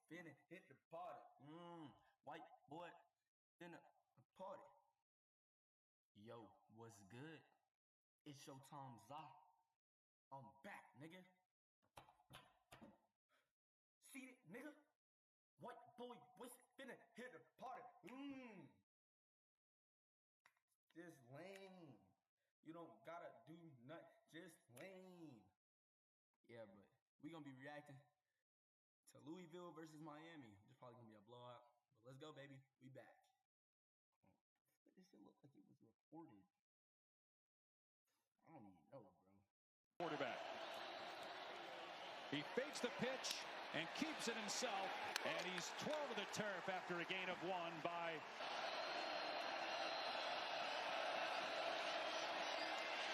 finna hit the party. White boy finna party. Yo, what's good? It's Shxtimezy. I'm back, nigga. See it, nigga? White boy, what's finna hit the party? Just lame. You don't gotta do nothing. Just lame. Yeah, but we gonna be reacting to Louisville versus Miami. This probably gonna be a blowout. But let's go, baby. We back. This shit looked like it was reported. I don't even know, bro. Quarterback. He fakes the pitch and keeps it himself, and he's twirled to the turf after a gain of 1 by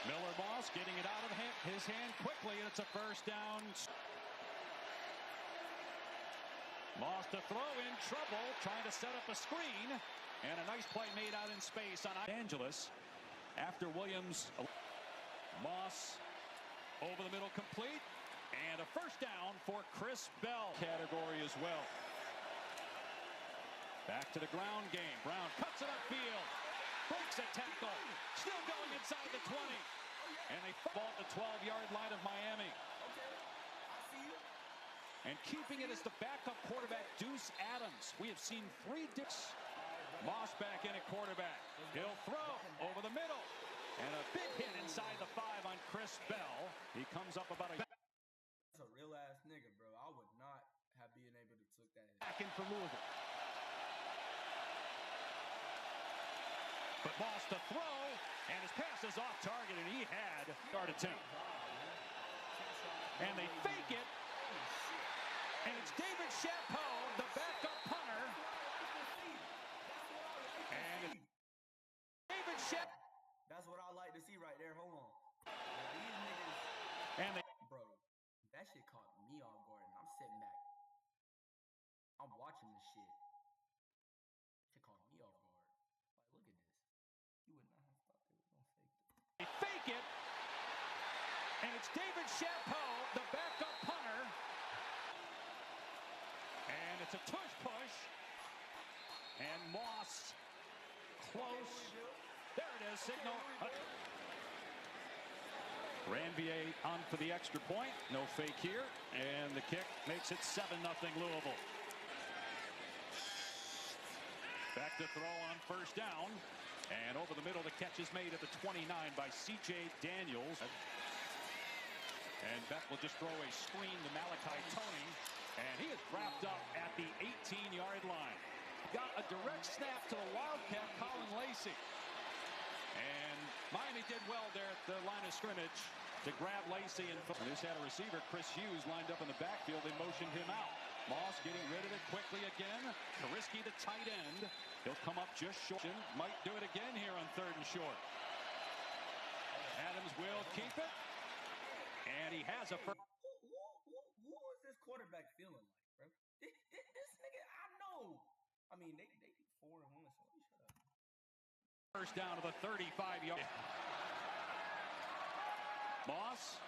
Miller Moss, getting it out of his hand quickly, and it's a first down. Moss to throw, in trouble, trying to set up a screen, and a nice play made out in space on Angeles after Williams. Moss over the middle, complete, and a first down for Chris Bell. Category as well. Back to the ground game. Brown cuts it upfield, breaks a tackle, still going inside the 20, and they ball at the 12-yard line of Miami. And keeping it as the backup quarterback, Deuce Adams. We have seen 3 dicks. Moss back in at quarterback. He'll throw over the middle. And a big hit inside the 5 on Chris Bell. He comes up about a... That's a real ass nigga, bro. I would not have been able to took that hit. Back in for Louisville. But Moss to throw, and his pass is off target, and he had start attempt. And they fake it. And it's David Chapeau, the backup punter. And David Chapeau. That's what I like to see right there. Hold on. These niggas. And they, bro, that shit caught me off guard. And I'm sitting back. I'm watching this shit. Shit caught me off guard. Like, look at this. You would not have thought they were gonna fake it. They fake it. And it's David Chapeau, the backup punter. And it's a tush push. And Moss close. There it is, signal. Ranvier on for the extra point. No fake here. And the kick makes it 7-0 Louisville. Back to throw on first down. And over the middle, the catch is made at the 29 by C.J. Daniels. And Beck will just throw a screen to Malachi Tony. And he is wrapped up at the 18-yard line. Got a direct snap to the Wildcat, Colin Lacey. And Miami did well there at the line of scrimmage to grab Lacey. And this had a receiver, Chris Hughes, lined up in the backfield. They motioned him out. Moss getting rid of it quickly again. Kariski, the tight end. He'll come up just short. Might do it again here on 3rd and short. Adams will keep it. And he has a first. Who is this quarterback feeling like, bro? This nigga, I know. I mean, they 4-1, so let me shut up. First down to the 35-yard. Moss,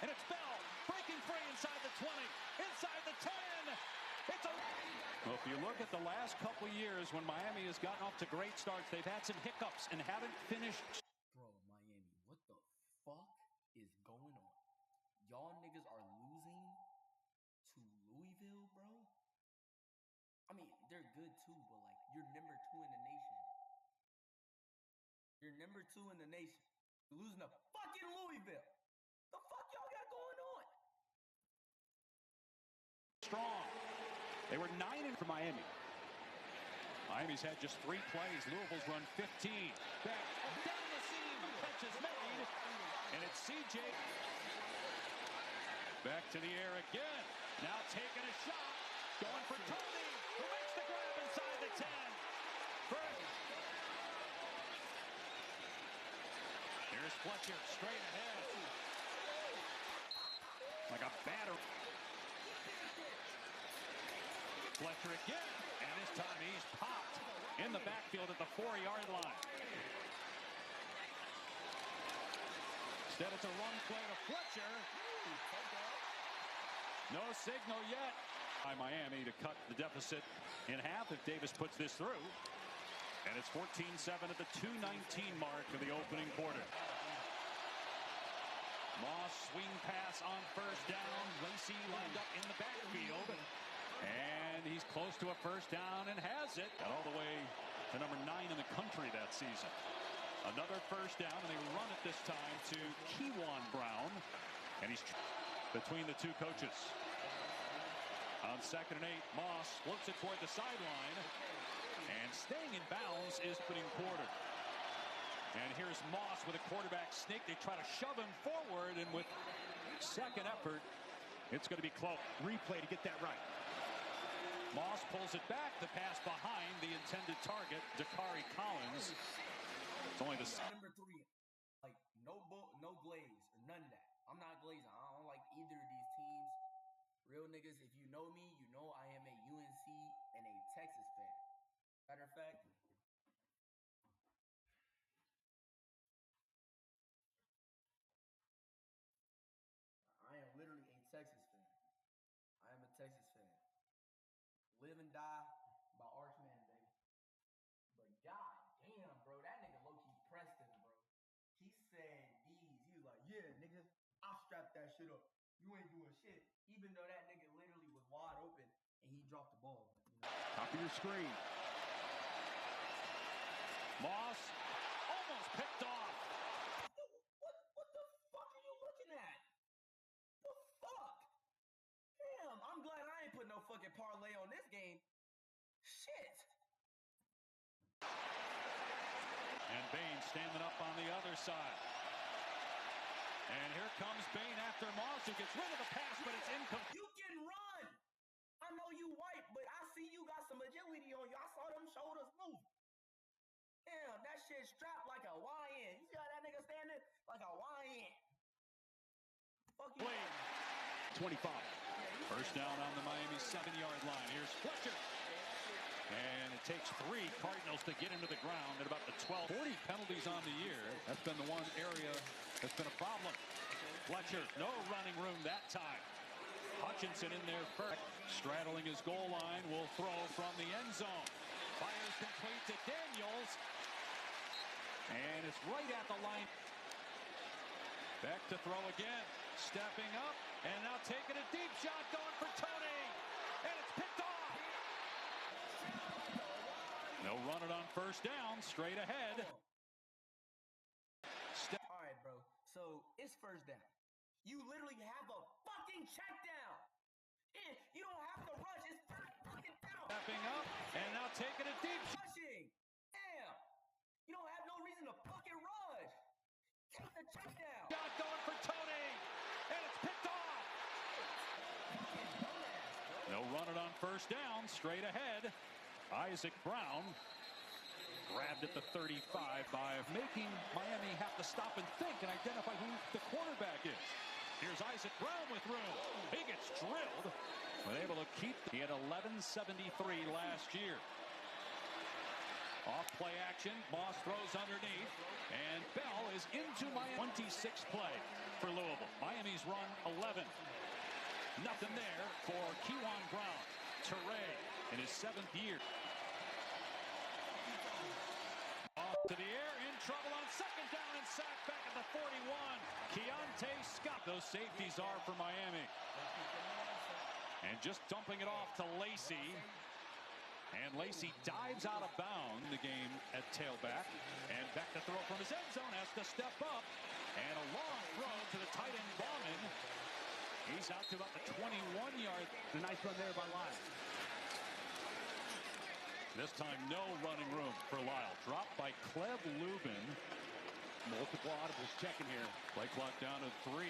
and it's Bell breaking free inside the 20, inside the 10. It's a... Well, if you look at the last couple of years when Miami has gotten off to great starts, they've had some hiccups and haven't finished. Bro, Miami, what the fuck is going on? Y'all niggas are losing to Louisville, bro? I mean, they're good too, but like, you're number 2 in the nation. You're number 2 in the nation. You're losing to fucking Louisville. The fuck y'all got going on? Strong. They were 9 for Miami. Miami's had just 3 plays. Louisville's run 15. Back down the seam. The catch is made. And it's C.J. Back to the air again. Now taking a shot. Going for Tony, who makes the grab inside the 10. Here's Fletcher straight ahead. Like a batter. Fletcher again. And this time he's popped in the backfield at the 4-yard line. Instead it's a run play to Fletcher. No signal yet. by Miami to cut the deficit in half if Davis puts this through. And it's 14-7 at the 2:19 mark of the opening quarter. Moss swing pass on first down. Lacey lined up in the backfield. And he's close to a first down and has it. Got all the way to number 9 in the country that season. Another first down, and they run it this time to Vuiton Brown. And he's between the two coaches. On 2nd and 8, Moss floats it toward the sideline. And staying in bounds is opening quarter. And here's Moss with a quarterback sneak. They try to shove him forward, and with second effort, it's going to be close. Replay to get that right. Moss pulls it back. The pass behind the intended target, Dakari Collins. It's only the number 3. Like, no glaze or none of that. I'm not glazing. I don't like either of these teams. Real niggas, if you know me, you know I am a UNC and a Texas fan. Matter of fact, I am literally a Texas fan. I am a Texas fan. Live and die by Archman, baby. But god damn, bro, that nigga low-key pressed him, bro. He said these. He was like, yeah, nigga, I'll strap that shit up. You ain't doing shit. Even though that nigga literally was wide open and he dropped the ball. You know? Top of your screen. Moss almost picked off. What the fuck are you looking at? The fuck? Damn, I'm glad I ain't put no fucking parlay on this game. Shit. And Bain standing up on the other side. And here comes Bain after Moss, who gets rid of the pass, but it's incomplete. You can run. I know you white, but I see you got some agility on you. I saw them shoulders move. Damn, that shit strapped like a YN. You see how that nigga standing? Like a YN. Fuck you. 25. First down on the Miami 7-yard line. Here's Fletcher. And it takes 3 Cardinals to get into the ground at about the 12. 40 penalties on the year. That's been the one area that's been a problem. Fletcher, no running room that time. Hutchinson in there first. Straddling his goal line, will throw from the end zone. Fires complete to Daniels. And it's right at the line. Back to throw again. Stepping up. And now taking a deep shot, going for Tony. And it's picked off. They'll run it on first down, straight ahead. All right, bro. So it's first down. You literally have a fucking check down. You don't have to rush. It's first fucking down. Stepping up and now taking a deep shot. Rushing. Damn. You don't have no reason to fucking rush. Take the check down. Shot going for Tony. And it's picked off. They'll run it on first down, straight ahead. Isaac Brown grabbed at the 35 by making Miami have to stop and think and identify who the quarterback is. Here's Isaac Brown with room. He gets drilled, but able to keep. He had 1173 last year. Off play action. Moss throws underneath, and Bell is into Miami. 26 play for Louisville. Miami's run 11. Nothing there for Vuiton Brown. Teray in his 7th year. Off to the air, in trouble on second down and sacked back at the 41. Keontae Scott. Those safeties are for Miami. And just dumping it off to Lacey. And Lacey dives out of bounds in the game at tailback. And back to throw from his end zone, has to step up. And a long throw to the tight end Bauman. He's out to about the 21-yard. A nice run there by Lyle. This time, no running room for Lyle. Dropped by Cleb Lubin. Multiple audibles checking here. Play clock down to 3.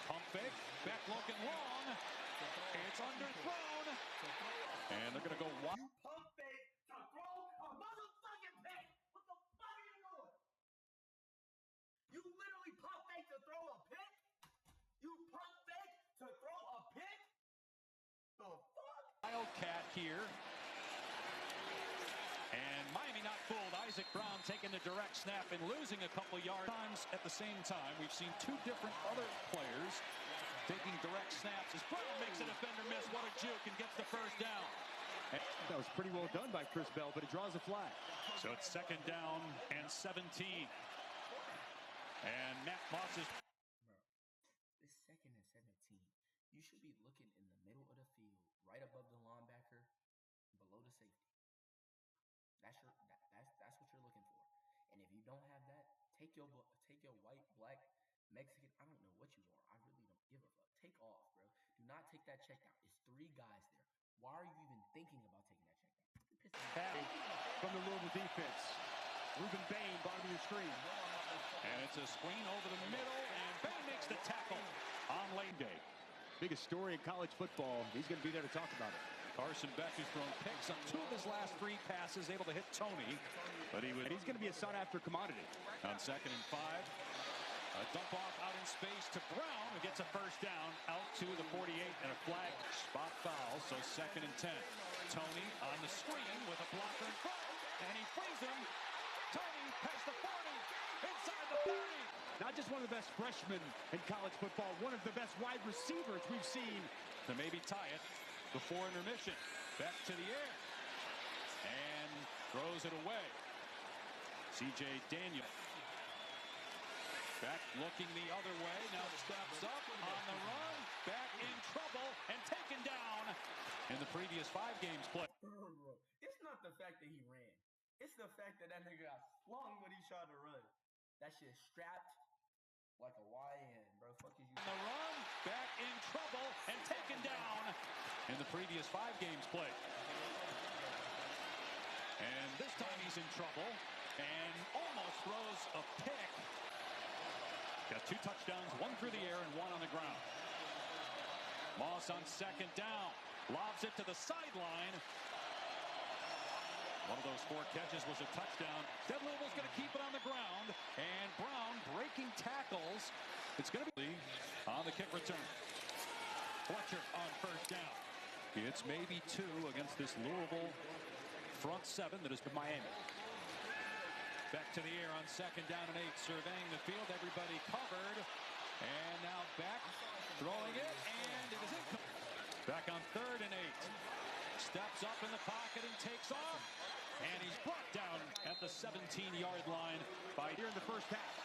Pump fake. Beck looking long. It's underthrown. And they're going to go wide. You pump fake to throw a motherfucking pick. What the fuck are you doing? You literally pump fake to throw a pick? You pump fake to throw a pick? The fuck? Wildcat here. And Miami not fooled. Isaac Brown taking the direct snap and losing a couple yards. Times at the same time, we've seen 2 different other players taking direct snaps as Brown makes a defender miss. What a juke, and gets the first down. That was pretty well done by Chris Bell, but it draws a flag. So it's 2nd down and 17. And Matt Moss is... Bro, it's 2nd and 17. You should be looking in the middle of the field, right above the linebacker, below the safety. That's what you're looking for. And if you don't have that, take your white, black, Mexican, I don't know what you are. I really don't give a fuck. Take off, bro. Do not take that check down. It's 3 guys there. Why are you even thinking about taking that check down? From the Louisville defense. Ruben Bain, bottom of your screen. And it's a screen over the middle, and Bain makes the tackle on lane day. Biggest story in college football. He's going to be there to talk about it. Carson Beck has thrown picks on 2 of his last 3 passes, able to hit Tony, but he's going to be a sought-after commodity. On 2nd and 5. A dump off out in space to Brown, who gets a first down out to the 48, and a flag spot foul, so 2nd and 10. Tony on the screen with a blocker in front, and he frees him. Tony past the 40, inside the 30. Not just one of the best freshmen in college football, one of the best wide receivers we've seen. To maybe tie it before intermission. Back to the air. And throws it away. C.J. Daniel. Back looking the other way. Now steps up on the run. Back in trouble and taken down in the previous 5 games played. Bro, it's not the fact that he ran. It's the fact that nigga got slung when he tried to run. That shit strapped like a YN, bro. Fuck is you. On the run, back in trouble and taken down in the previous 5 games played. And this time he's in trouble and almost throws a pick. Got 2 touchdowns, 1 through the air and 1 on the ground. Moss on 2nd down. Lobs it to the sideline. One of those 4 catches was a touchdown. Then Louisville's going to keep it on the ground. And Brown breaking tackles. It's going to be on the kick return. Fletcher on 1st down. It's maybe 2 against this Louisville front 7 that is for Miami. Back to the air on 2nd down and 8. Surveying the field. Everybody covered. And now back. Throwing it. And it is incomplete. Back on 3rd and 8. Steps up in the pocket and takes off. And he's brought down at the 17-yard line by here in the first half.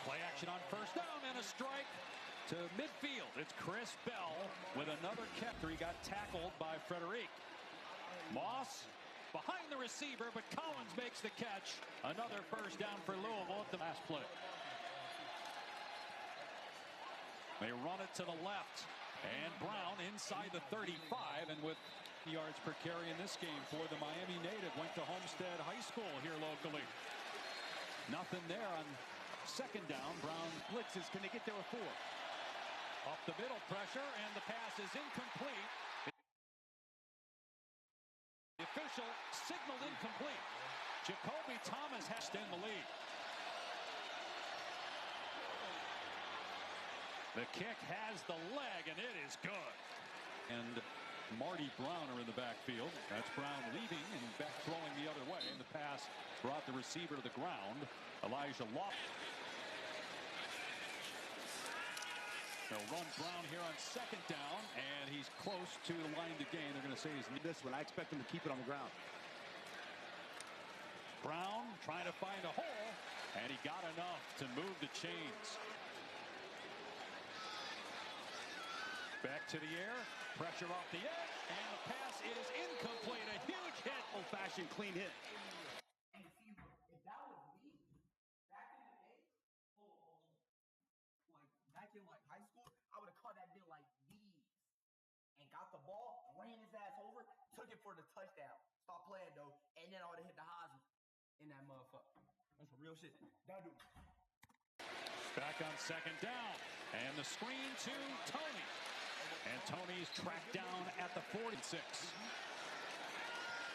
Play action on 1st down and a strike to midfield. It's Chris Bell with another catch. He got tackled by Frederic. Moss behind the receiver, but Collins makes the catch. Another first down for Louisville at the last play. They run it to the left. And Brown inside the 35, and with yards per carry in this game for the Miami native. Went to Homestead High School here locally. Nothing there on 2nd down. Brown blitzes. Can they get there with 4? Up the middle, pressure, and the pass is incomplete. The official signaled incomplete. Jacoby Thomas has to extend the lead. The kick has the leg, and it is good. And Marty Brown are in the backfield. That's Brown leaving and back throwing the other way. And the pass brought the receiver to the ground. Elijah Lofton. They'll run Brown here on 2nd down, and he's close to the line to gain. They're going to say he's this one. I expect him to keep it on the ground. Brown trying to find a hole, and he got enough to move the chains. Back to the air, pressure off the edge, and the pass is incomplete. A huge hit. Old-fashioned clean hit. And see, if that was me, back in the day, back in high school, I would have caught that bit like these, and got the ball, ran his ass over, took it for the touchdown. Stop playing though, and then I would have hit the Heisman in that motherfucker. That's some real shit. Don't do it. Back on 2nd down, and the screen to Tony. And Tony's tracked down at the 46.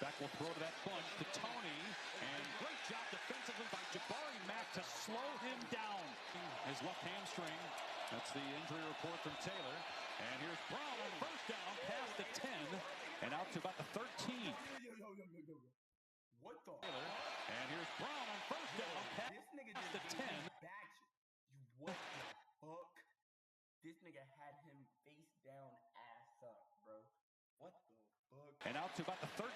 Beck will throw to that bunch to Tony. And great job defensively by Jabari Mack to slow him down. His left hamstring. That's the injury report from Taylor. And here's Brown on 1st down, past the 10, and out to about the 13. What the? And here's Brown on 1st down, past this nigga the 10. Back you. What the fuck? nigga had him face down, ass up, bro. What the fuck? And out to about the 13.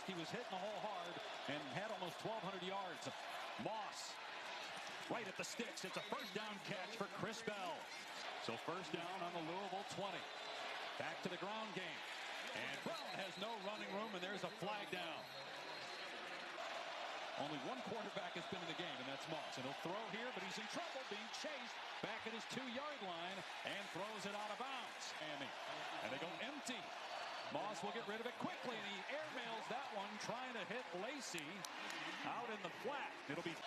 He was hitting the hole hard and had almost 1,200 yards. Moss right at the sticks. It's a first down catch for Chris Bell. So first down on the Louisville 20. Back to the ground game. And Brown has no running room, and there's a flag down. Only one quarterback has been in the game, and that's Moss. And he'll throw here, but he's in trouble, being chased back at his 2-yard line and throws it out of bounds. And they go empty. Moss will get rid of it quickly, and he airmails that one, trying to hit Lacey out in the flat. It'll be,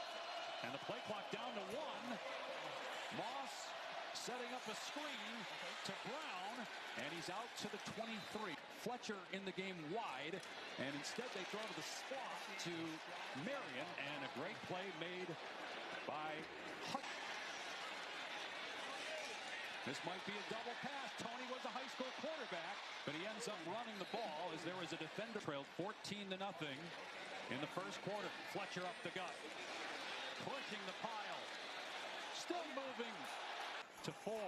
and the play clock down to 1. Moss setting up a screen to Brown, and he's out to the 23. Fletcher in the game wide, and instead they throw to the slot to Marion, and a great play made by Hutt. This might be a double pass. Tony was a high school quarterback, but he ends up running the ball as there was a defender trailed 14-0 in the first quarter. Fletcher up the gut, pushing the pile, still moving to 4.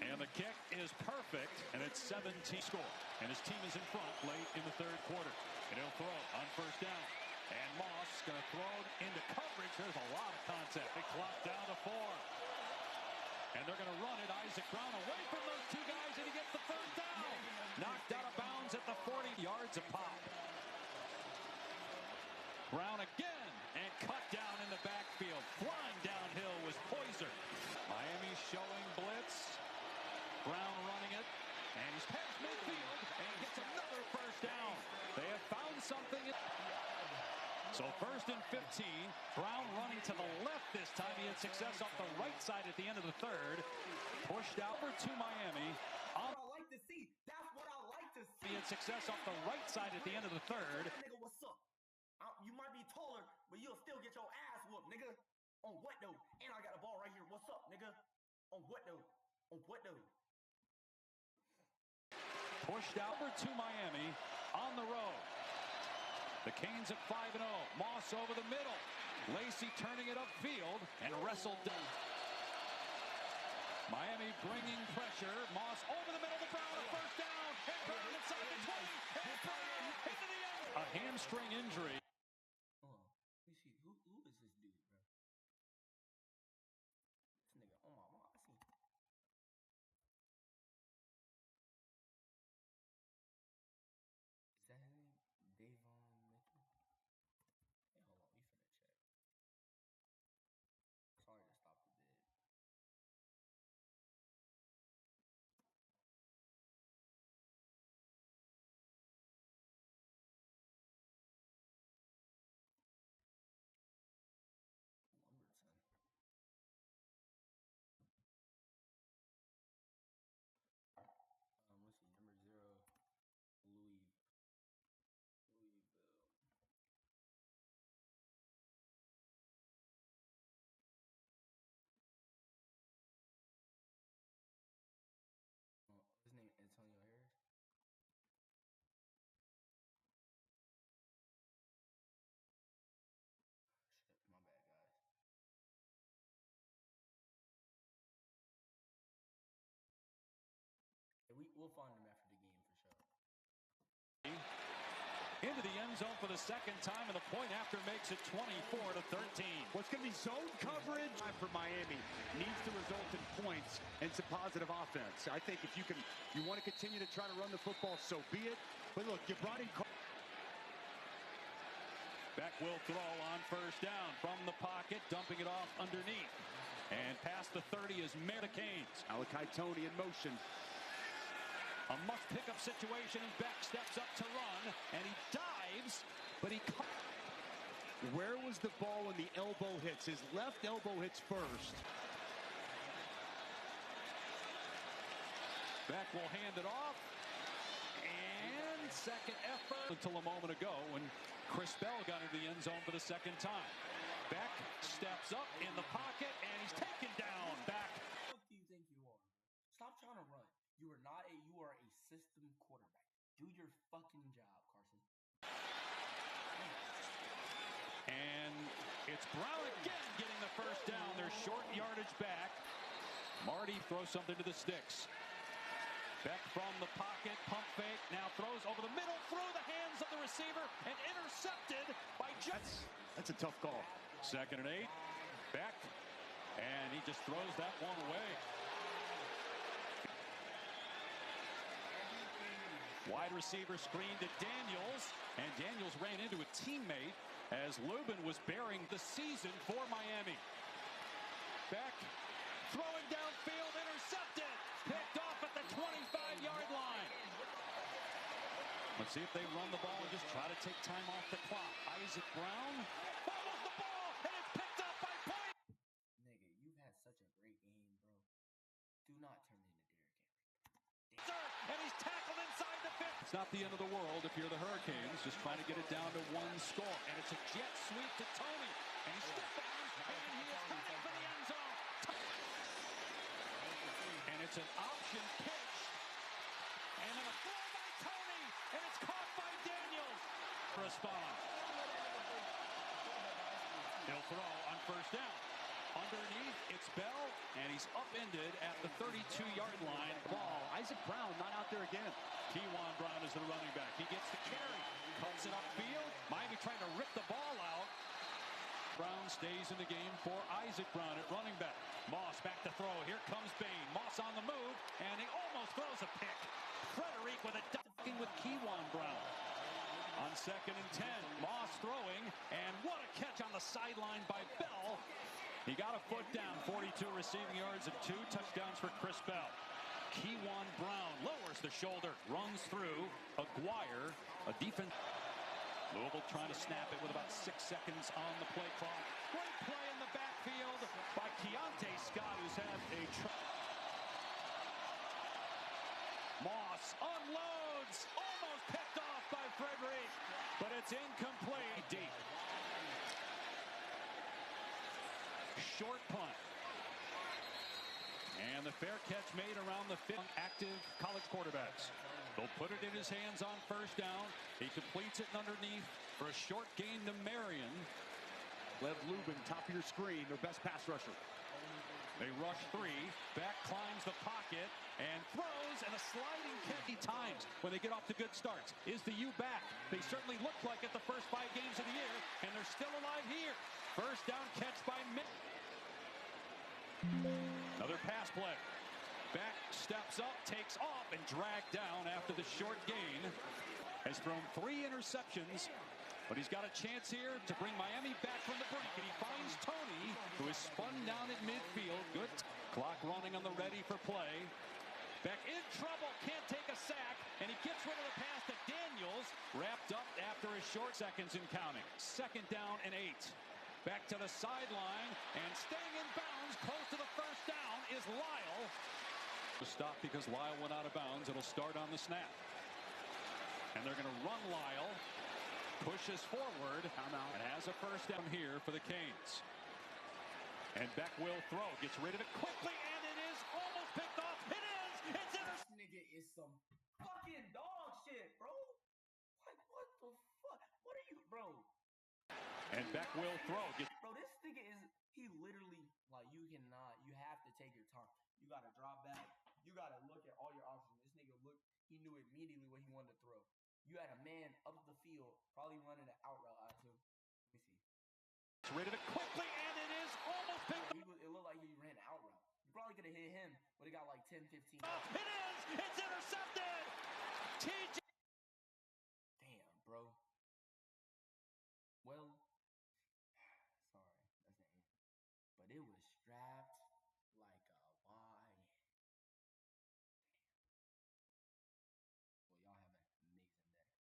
And the kick is perfect, and it's 17 score. And his team is in front late in the third quarter. And he'll throw on first down. And Moss going to throw it into coverage. There's a lot of contact. They clock down to 4. And they're going to run it. Isaac Brown away from those two guys, and he gets the first down. Knocked out of bounds at the 40 yards a pop. Brown again, and cut down in the backfield. Flying downhill was Poyser. Miami showing blitz. Brown running it, and he's past midfield, and gets another first down. They have found something. So first and 15, Brown running to the left this time. He had success off the right side at the end of the third. Pushed over to Miami. That's what I like to see. That's what I like to see. He had success off the right side at the end of the third. Nigga, what's up? You might be taller, but you'll still get your ass whooped, nigga. On what though? And I got a ball right here. What's up, nigga? On what though? On what though? Pushed over to Miami on the road. The Canes at 5-0. Moss over the middle. Lacey turning it upfield and wrestled down. Miami bringing pressure. Moss over the middle to Brown. A first down. And Brown inside the 20. And Brown into the end. A hamstring injury. Hold on. Let me see. Who is this dude, bro? This nigga. Oh my mom. I see. Is that his name? Davon Mitchell? Hey, hold on. We finna check. Sorry to stop the bid. Lumberton. Let's see. Number 0, Louisville. His name Antonio Harris. Shit, my bad, guys. Yeah, we'll find him after the game for sure. Into the end zone for the second time, and the point after makes it 24-13. What's going to be zone coverage for Miami needs to result in points and some positive offense. I think if you want to continue to try to run the football, so be it. But look, you brought in. Beck will throw on first down from the pocket, dumping it off underneath. And past the 30 is Mary Canes. Malachi Tony in motion. A must-pick-up situation, and Beck steps up to run, and he dives, but he... Where was the ball when the elbow hits? His left elbow hits first. Beck will hand it off, and second effort until a moment ago when Chris Bell got into the end zone for the second time. Beck steps up in the pocket, and he's taken down. Back. What do you think you are? Stop trying to run. You are a system quarterback. Do your fucking job, Carson. And It's Brown again getting the first down. They're short yardage back. Marty throws something to the sticks. Beck from the pocket, pump fake, now throws over the middle, through the hands of the receiver, and intercepted by Jets. That's a tough call. 2nd and 8, Beck, and he just throws that one away. Wide receiver screen to Daniels, and Daniels ran into a teammate as Lubin was bearing the season for Miami. Beck throwing downfield, intercepted, picked off at the 25-yard line. Let's see if they run the ball and just try to take time off the clock. Isaac Brown follows the ball, and it's picked up by Point. Nigga, you've had such a great game, bro. Do not turn into Derrick Henry. And he's tackled inside the 50. It's not the end of the world if you're the Hurricanes, just trying to get it down to 1 score. And it's a jet sweep to Tony, and he steps down, and he is headed for the end zone. And it's an option pitch, and then a throw by Tony, and it's caught by Daniels. Respond. He'll throw on 1st down. Underneath, it's Bell, and he's upended at the 32-yard line. Ball. Isaac Brown not out there again. Kewan Brown is the running back. He gets the carry, cuts it upfield. Miami trying to rip the ball out. Brown stays in the game for Isaac Brown at running back. Moss back to throw. Here comes Bain. Moss on the move, and he almost throws a pick. Frederick with a ducking with Kewan Brown. On 2nd and 10, Moss throwing, and what a catch on the sideline by Bell. He got a foot down, 42 receiving yards and 2 touchdowns for Chris Bell. Kewan Brown lowers the shoulder, runs through. Aguirre, a defense. Louisville trying to snap it with about 6 seconds on the play clock. Great play in the backfield by Keontae Scott, who's had a Moss unloads, almost picked off by Frederick, but it's incomplete. Deep. Short punt. And the fair catch made around the 5th. Active college quarterbacks. They'll put it in his hands on 1st down. He completes it underneath for a short gain to Marion. Lev Lubin, top of your screen, their best pass rusher. They rush 3. Beck climbs the pocket and throws, and a sliding kick times when they get off to good starts. Is the U back? They certainly looked like it the first 5 games of the year, and they're still alive here. 1st down catch by Mitt. Another pass play. Beck steps up, takes off, and dragged down after the short gain. Has thrown 3 interceptions, but he's got a chance here to bring Miami back from the brink, and he finds Tony, who is spun down at midfield. Good clock running on the ready for play. Beck in trouble, can't take a sack, and he gets rid of the pass to Daniels, wrapped up after a short seconds and counting. 2nd down and 8. Back to the sideline, and staying in bounds, close to the 1st down, is Lyle. To stop because Lyle went out of bounds. It'll start on the snap. And they're going to run Lyle. Pushes forward and has a 1st down here for the Canes. And Beck will throw. Gets rid of it quickly, and it is almost picked off. It is! It's in. This nigga is some fucking dog shit, bro. Like, what the fuck? What are you, bro? And Beck will throw. Bro, this nigga is, he literally, like, you have to take your time. You got to drop back. You got to look at all your options. This nigga he knew immediately what he wanted to throw. You had a man up the field, probably running an out route, I assume. Let me see. Rid of it quickly, and it is almost picked up. It looked like he ran out route. You probably could have hit him, but he got like 10, 15. It is! It's intercepted! TJ